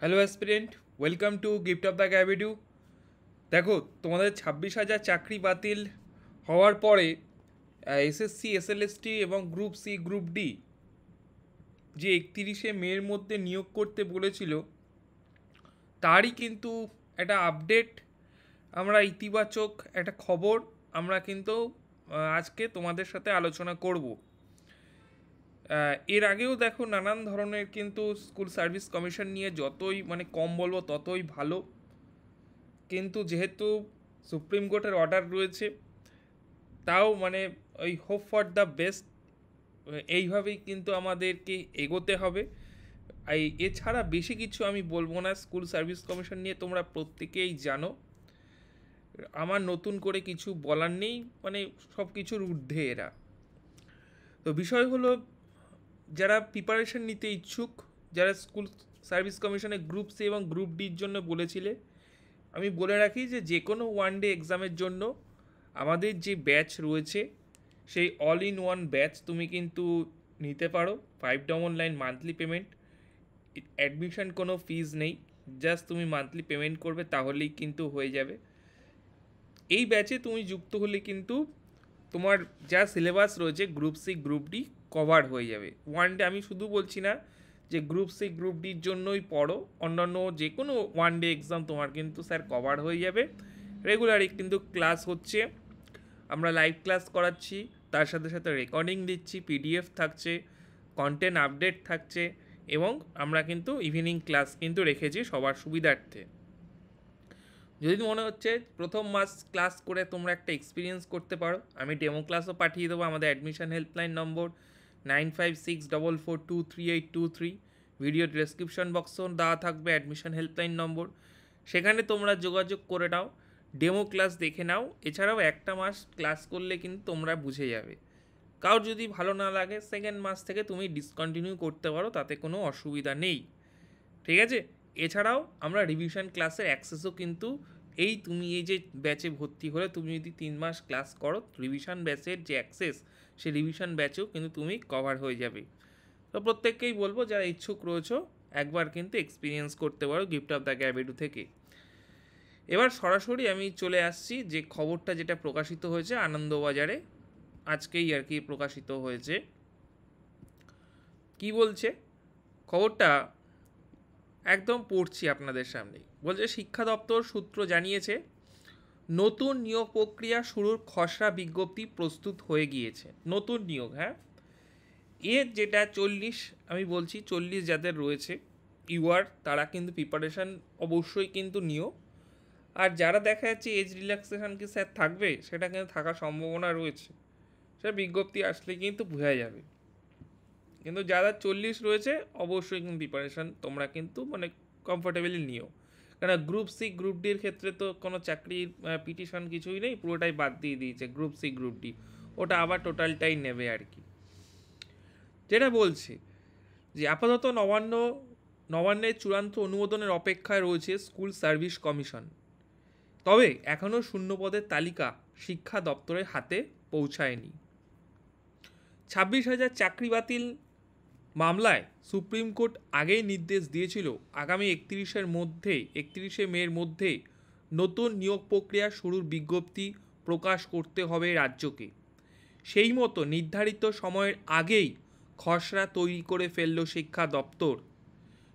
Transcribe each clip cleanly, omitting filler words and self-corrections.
Hello aspirant, welcome to gift of the ক্যাবিডু। দেখো, তোমাদের 26,000 চাকরি বাতিল হওয়ার পরে এসএসসি, এসএলএসটি এবং গ্রুপ সি, গ্রুপ ডি যে 31শে মের মধ্যে নিয়োগ করতে বলেছিল, তারই কিন্তু একটা আপডেট, আমরা ইতিবাচক একটা খবর আমরা কিন্তু আজকে তোমাদের সাথে আলোচনা করব। এর আগেও দেখো নানান ধরনের কিন্তু স্কুল সার্ভিস কমিশন নিয়ে যতই কম বলবো ততই ভালো, কিন্তু যেহেতু সুপ্রিম কোর্টের অর্ডার রয়েছে, তাও ওই হোপ ফর দ্য বেস্ট, এইভাবেই কিন্তু আমাদেরকে এগোতে হবে। এছাড়া বেশি কিছু আমি বলবো না। স্কুল সার্ভিস কমিশন নিয়ে তোমরা প্রত্যেকেই জানো, আমার নতুন করে কিছু বলার নেই, সব কিছুর ঊর্ধ্বে এরা। তো বিষয় হলো, যারা প্রিপারেশন নিতে ইচ্ছুক, যারা স্কুল সার্ভিস কমিশনে গ্রুপ সি এবং গ্রুপ ডির জন্য বলেছিলে, আমি বলে রাখি যে যে কোনো ওয়ান ডে এক্সামের জন্য আমাদের যে ব্যাচ রয়েছে, সেই অল ইন ওয়ান ব্যাচ তুমি কিন্তু নিতে পারো। 599 মান্থলি পেমেন্ট, অ্যাডমিশন কোনো ফিজ নেই, জাস্ট তুমি মান্থলি পেমেন্ট করবে, তাহলেই কিন্তু হয়ে যাবে। এই ব্যাচে তুমি যুক্ত হলে কিন্তু তোমার যা সিলেবাস রয়েছে group C, group D cover হয়ে যাবে ওয়ান ডে। আমি শুধু বলছি না যে গ্রুপ সি, গ্রুপ ডির জন্যই পড়ো, অন্যান্য যে কোনো ওয়ান ডে এক্সাম তোমার কিন্তু স্যার কভার হয়ে যাবে। রেগুলারই কিন্তু ক্লাস হচ্ছে, আমরা লাইভ ক্লাস করাচ্ছি, তার সাথে সাথে রেকর্ডিং দিচ্ছি, পিডিএফ থাকছে, কন্টেন্ট আপডেট থাকছে, এবং আমরা কিন্তু ইভিনিং ক্লাস কিন্তু রেখেছি সবার সুবিধার্থে। যদি মনে হচ্ছে প্রথম মাস ক্লাস করে তোমরা একটা এক্সপিরিয়েন্স করতে পারো, আমি ডেমো ক্লাসও পাঠিয়ে দেবো। আমাদের admission helpline number 9564423823, video description বক্সও দেওয়া থাকবে অ্যাডমিশন হেল্পলাইন নম্বর, সেখানে তোমরা যোগাযোগ করে নাও, ডেমো ক্লাস দেখে নাও। এছাড়াও একটা মাস ক্লাস করলে কিন্তু তোমরা বুঝে যাবে। কারোর যদি ভালো না লাগে, সেকেন্ড মাস থেকে তুমি ডিসকন্টিনিউ করতে পারো, তাতে কোনো অসুবিধা নেই, ঠিক আছে? এছাড়াও আমরা রিভিশন ক্লাসের অ্যাক্সেসও কিন্তু, তুমি এই যে ব্যাচে ভর্তি হলে তুমি যদি 3 মাস ক্লাস করো, রিভিশন ব্যাচের যে অ্যাক্সেস, সেই রিভিশন ব্যাচেও কিন্তু তুমি কভার হয়ে যাবে। তো প্রত্যেককেই বলবো, যারা ইচ্ছুক রয়েছো, একবার কিন্তু এক্সপিরিয়েন্স করতে পারো গিফট অফ দ্য গ্যাবেডু থেকে। এবার সরাসরি আমি চলে আসছি যে খবরটা, যেটা প্রকাশিত হয়েছে আনন্দবাজারে, আজকেই আর কি প্রকাশিত হয়েছে। কি বলছে খবরটা, একদম পড়ছি আপনাদের সামনে। বলছে, শিক্ষা দপ্তর সূত্র জানিয়েছে, নতুন নিয়োগ প্রক্রিয়া শুরুর খসড়া বিজ্ঞপ্তি প্রস্তুত হয়ে গিয়েছে। নতুন নিয়োগ, হ্যাঁ, এর যেটা 40, আমি বলছি 40 যাদের রয়েছে ইউআর, তারা কিন্তু প্রিপারেশান অবশ্যই কিন্তু নিও। আর যারা দেখা যাচ্ছে এজ রিল্যাক্সেশন কি স্যার থাকবে, সেটা কিন্তু থাকার সম্ভাবনা রয়েছে, সেটা বিজ্ঞপ্তি আসলে কিন্তু বোঝা যাবে। কিন্তু যারা 40 রয়েছে, অবশ্যই কিন্তু প্রিপারেশান তোমরা কিন্তু কমফোর্টেবলি নিও। কেন, গ্রুপ সি, গ্রুপ ডির ক্ষেত্রে তো কোনো চাকরির পিটিশন কিছুই নেই, পুরোটাই বাদ দিয়ে দিয়েছে গ্রুপ সি, গ্রুপ ডি, ওটা আবার টোটালটাই নেবে আর কি। যেটা বলছে যে আপাতত নবান্নের চূড়ান্ত অনুমোদনের অপেক্ষায় রয়েছে স্কুল সার্ভিস কমিশন, তবে এখনও শূন্যপদের তালিকা শিক্ষা দপ্তরের হাতে পৌঁছায়নি। 26,000 চাকরি বাতিল মামলায় সুপ্রিম কোর্ট আগেই নির্দেশ দিয়েছিল, আগামী 31শে মের মধ্যে নতুন নিয়োগ প্রক্রিয়া শুরুর বিজ্ঞপ্তি প্রকাশ করতে হবে রাজ্যকে। সেই মতো নির্ধারিত সময়ের আগেই খসড়া তৈরি করে ফেলল শিক্ষা দপ্তর।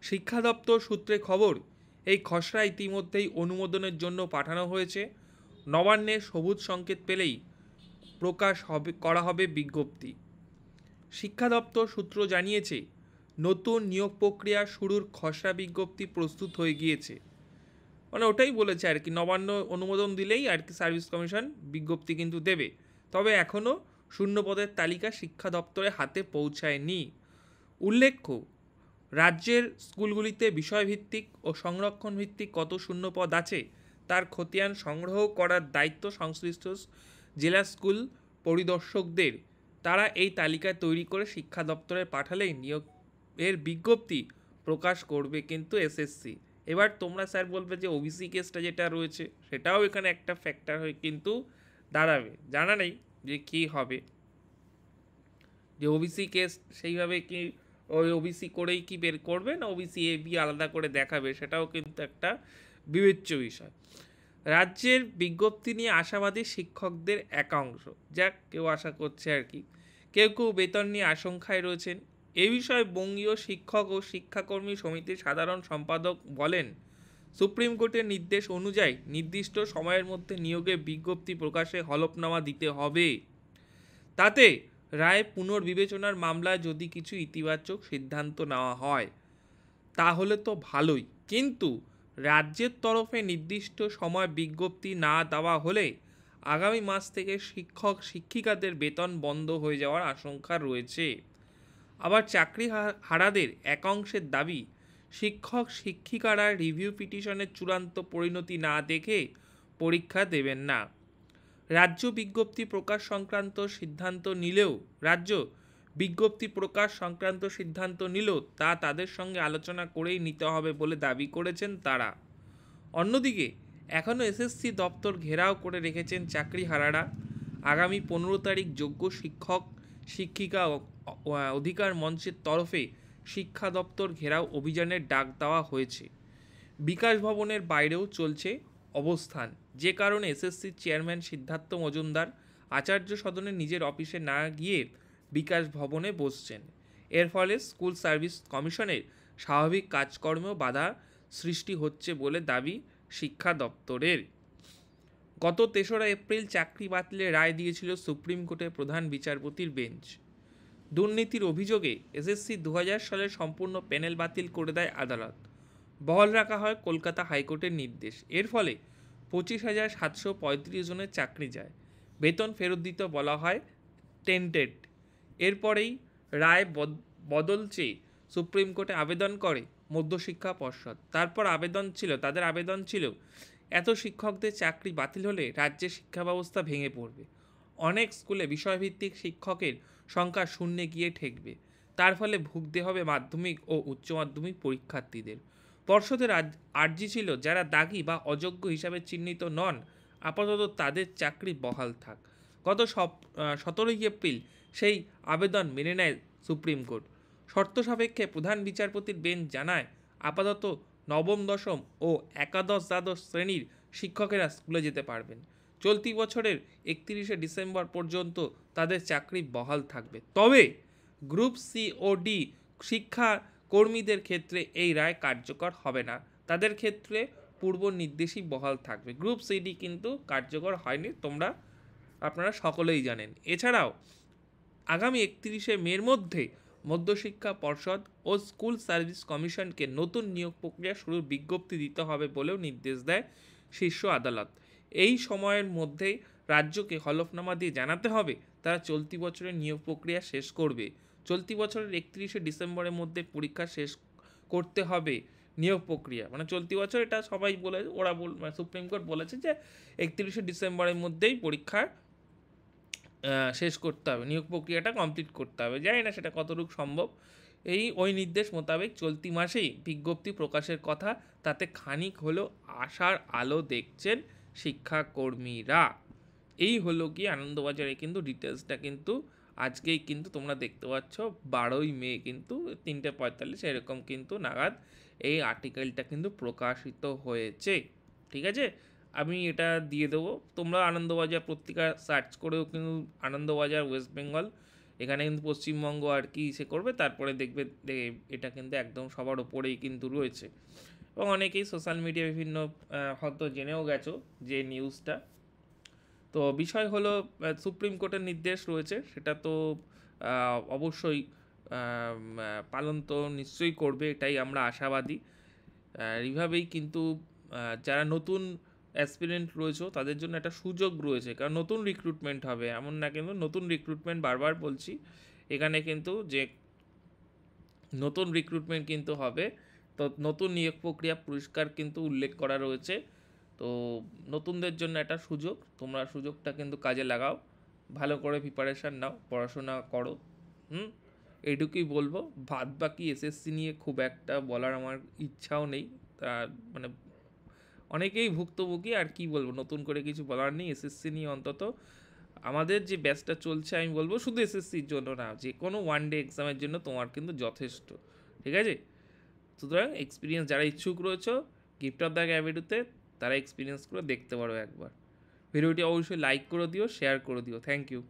শিক্ষা দপ্তর সূত্রে খবর, এই খসড়া ইতিমধ্যেই অনুমোদনের জন্য পাঠানো হয়েছে। নবান্নের সবুজ সংকেত পেলেই করা হবে বিজ্ঞপ্তি। শিক্ষা দপ্তর সূত্র জানিয়েছে, নতুন নিয়োগ প্রক্রিয়া শুরুর খসড়া বিজ্ঞপ্তি প্রস্তুত হয়ে গিয়েছে। ওটাই বলেছে আর কি, নবান্ন অনুমোদন দিলেই আর কি সার্ভিস কমিশন বিজ্ঞপ্তি কিন্তু দেবে। তবে এখনও শূন্যপদের তালিকা শিক্ষা দপ্তরের হাতে পৌঁছায়নি। উল্লেখ্য, রাজ্যের স্কুলগুলিতে বিষয়ভিত্তিক ও সংরক্ষণ ভিত্তিক কত শূন্যপদ আছে, তার খতিয়ান সংগ্রহ করার দায়িত্ব সংশ্লিষ্ট জেলা স্কুল পরিদর্শকদের। তারা এই তালিকা তৈরি করে শিক্ষা দপ্তরে পাঠালেই নিয়োগের বিজ্ঞপ্তি প্রকাশ করবে কিন্তু এসএসসি। এবার তোমরা স্যার বলবে যে ওবিসি কেসটা যেটা রয়েছে, সেটাও এখানে একটা ফ্যাক্টর হয়ে কিন্তু দাঁড়াবে। জানা নেই যে কী হবে, যে ওবিসি কেস সেইভাবে কি ওই ওবিসি করেই কি বের করবে, না ওবিসি এ বি আলাদা করে দেখাবে, সেটাও কিন্তু একটা বিবেচ্য বিষয়। রাজ্যের বিজ্ঞপ্তি নিয়ে আশাবাদী শিক্ষকদের একাংশ, যা কেউ আশা করছে আর কি। কেউ কেউ বেতন নিয়ে আশঙ্কায় রয়েছেন। এ বিষয়ে বঙ্গীয় শিক্ষক ও শিক্ষাকর্মী সমিতির সাধারণ সম্পাদক বলেন, সুপ্রিম কোর্টের নির্দেশ অনুযায়ী নির্দিষ্ট সময়ের মধ্যে নিয়োগের বিজ্ঞপ্তি প্রকাশে হলফনামা দিতে হবে। তাতে রায় পুনর্বিবেচনার মামলায় যদি কিছু ইতিবাচক সিদ্ধান্ত নেওয়া হয় তাহলে তো ভালোই, কিন্তু রাজ্যের তরফে নির্দিষ্ট সময় বিজ্ঞপ্তি না দেওয়া হলে আগামী মাস থেকে শিক্ষক শিক্ষিকাদের বেতন বন্ধ হয়ে যাওয়ার আশঙ্কা রয়েছে। আবার চাকরি হারাদের একাংশের দাবি, শিক্ষক শিক্ষিকারা রিভিউ পিটিশনের চূড়ান্ত পরিণতি না দেখে পরীক্ষা দেবেন না। রাজ্য বিজ্ঞপ্তি প্রকাশ সংক্রান্ত সিদ্ধান্ত নিলেও তা তাদের সঙ্গে আলোচনা করেই নিতে হবে বলে দাবি করেছেন তারা। অন্যদিকে এখনও এসএসসি দপ্তর ঘেরাও করে রেখেছেন চাকরিহারারা। আগামী 15 তারিখ যোগ্য শিক্ষক শিক্ষিকা অধিকার মঞ্চের তরফে শিক্ষা দপ্তর ঘেরাও অভিযানের ডাক দেওয়া হয়েছে। বিকাশ ভবনের বাইরেও চলছে অবস্থান, যে কারণে এসএসসির চেয়ারম্যান সিদ্ধার্থ মজুমদার আচার্য সদনে নিজের অফিসে না গিয়ে বিকাশ ভবনে বসছেন। এর ফলে স্কুল সার্ভিস কমিশনের স্বাভাবিক কাজকর্মেও বাধা সৃষ্টি হচ্ছে বলে দাবি শিক্ষা দপ্তরের। গত 3রা এপ্রিল চাকরি বাতিলের রায় দিয়েছিল সুপ্রিম কোর্টের প্রধান বিচারপতির বেঞ্চ। দুর্নীতির অভিযোগে এসএসসি 2000 সালের সম্পূর্ণ প্যানেল বাতিল করে দেয় আদালত। বহাল রাখা হয় কলকাতা হাইকোর্টের নির্দেশ। এর ফলে 25,735 জনের চাকরি যায়। বেতন ফেরত দিতে বলা হয় টেন্টেড। এরপরেই রায় বদল চেয়ে সুপ্রিম কোর্টে আবেদন করে মধ্যশিক্ষা পর্ষদ। তাদের আবেদন ছিল এত শিক্ষকদের চাকরি বাতিল হলে রাজ্যের শিক্ষা ব্যবস্থা ভেঙে পড়বে। অনেক স্কুলে বিষয়ভিত্তিক শিক্ষকের সংখ্যা শূন্যে গিয়ে ঠেকবে। তার ফলে ভুগতে হবে মাধ্যমিক ও উচ্চ মাধ্যমিক পরীক্ষার্থীদের। পর্ষদের আর্জি ছিল যারা দাগী বা অযোগ্য হিসাবে চিহ্নিত নন আপাতত তাদের চাকরি বহাল থাক। গত 17 এপ্রিল সেই আবেদন মেনে নেয় সুপ্রিম কোর্ট। শর্ত সাপেক্ষে প্রধান বিচারপতির বেঞ্চ জানায়, আপাতত নবম দশম ও একাদশ দ্বাদশ শ্রেণীর শিক্ষকেরা স্কুলে যেতে পারবেন। চলতি বছরের 31শে ডিসেম্বর পর্যন্ত তাদের চাকরি বহাল থাকবে। তবে গ্রুপ সি ও ডি শিক্ষা কর্মীদের ক্ষেত্রে এই রায় কার্যকর হবে না। তাদের ক্ষেত্রে পূর্ব নির্দেশই বহাল থাকবে। গ্রুপ সি ডি কিন্তু কার্যকর হয়নি, আপনারা সকলেই জানেন। এছাড়াও আগামী 31শে মের মধ্যে মধ্যশিক্ষা পর্ষদ ও স্কুল সার্ভিস কমিশনকে নতুন নিয়োগ প্রক্রিয়া শুরুর বিজ্ঞপ্তি দিতে হবে বলেও নির্দেশ দেয় শীর্ষ আদালত। এই সময়ের মধ্যেই রাজ্যকে হলফনামা দিয়ে জানাতে হবে তারা চলতি বছরের নিয়োগ প্রক্রিয়া শেষ করবে। চলতি বছরের 31শে ডিসেম্বরের মধ্যে পরীক্ষা শেষ করতে হবে নিয়োগ প্রক্রিয়া, মানে চলতি বছর, এটা সবাই বলে, সুপ্রিম কোর্ট বলেছে যে 31শে ডিসেম্বরের মধ্যেই পরীক্ষা শেষ করতে হবে, নিয়োগ প্রক্রিয়াটা কমপ্লিট করতে হবে। জানি না সেটা কতটুকু সম্ভব। ওই নির্দেশ মোতাবেক চলতি মাসেই বিজ্ঞপ্তি প্রকাশের কথা, তাতে খানিক হলেও আশার আলো দেখছেন শিক্ষাকর্মীরা। এই হলো কি আনন্দবাজারে কিন্তু ডিটেলসটা কিন্তু আজকেই কিন্তু তোমরা দেখতে পাচ্ছ 12ই মে কিন্তু 3:45 এরকম কিন্তু নাগাদ এই আর্টিকেলটা কিন্তু প্রকাশিত হয়েছে। ঠিক আছে, আমি এটা দিয়ে দেবো, তোমরা আনন্দবাজার পত্রিকা সার্চ করেও কিন্তু আনন্দবাজার ওয়েস্ট বেঙ্গল, এখানে কিন্তু পশ্চিমবঙ্গ আর কি সে করবে, তারপরে দেখবে এটা কিন্তু একদম সবার ওপরেই কিন্তু রয়েছে। এবং অনেকেই সোশ্যাল মিডিয়া বিভিন্ন হয়তো জেনেও গেছো যে নিউজটা। তো বিষয় হলো সুপ্রিম কোর্টের নির্দেশ রয়েছে, সেটা তো অবশ্যই পালন তো নিশ্চয়ই করবে, এটাই আমরা আশাবাদী। এইভাবেই কিন্তু যারা নতুন অ্যাসপিরেন্ট রয়েছে তাদের জন্য একটা সুযোগ রয়েছে, কারণ নতুন রিক্রুটমেন্ট হবে, এমন না কিন্তু নতুন রিক্রুটমেন্ট, বারবার বলছি এখানে কিন্তু যে নতুন রিক্রুটমেন্ট কিন্তু হবে। তো নতুন নিয়োগ প্রক্রিয়া পরিষ্কার কিন্তু উল্লেখ করা রয়েছে। তো নতুনদের জন্য একটা সুযোগ, তোমরা সুযোগটা কিন্তু কাজে লাগাও, ভালো করে প্রিপারেশান নাও, পড়াশোনা করো। এইটুকুই বলবো। বাদ বাকি এসএসসি নিয়ে খুব একটা বলার আমার ইচ্ছাও নেই, মানে অনেকেই ভুক্তভোগী, আর কি বলবো, নতুন করে কিছু বলার নেই এসএসসি নিয়ে। অন্তত আমাদের যে ব্যাচটা চলছে আমি বলবো শুধু এসএসসির জন্য না, যে কোনো ওয়ান ডে এক্সামের জন্য তোমার কিন্তু যথেষ্ট, ঠিক আছে? সুতরাং এক্সপিরিয়েন্স যারা ইচ্ছুক রয়েছে গিফট অফ দ্য গ্যাভিডুতে, তারা এক্সপিরিয়েন্স করে দেখতে পারো একবার। ভিডিওটি অবশ্যই লাইক করে দিও, শেয়ার করে দিও। Thank you.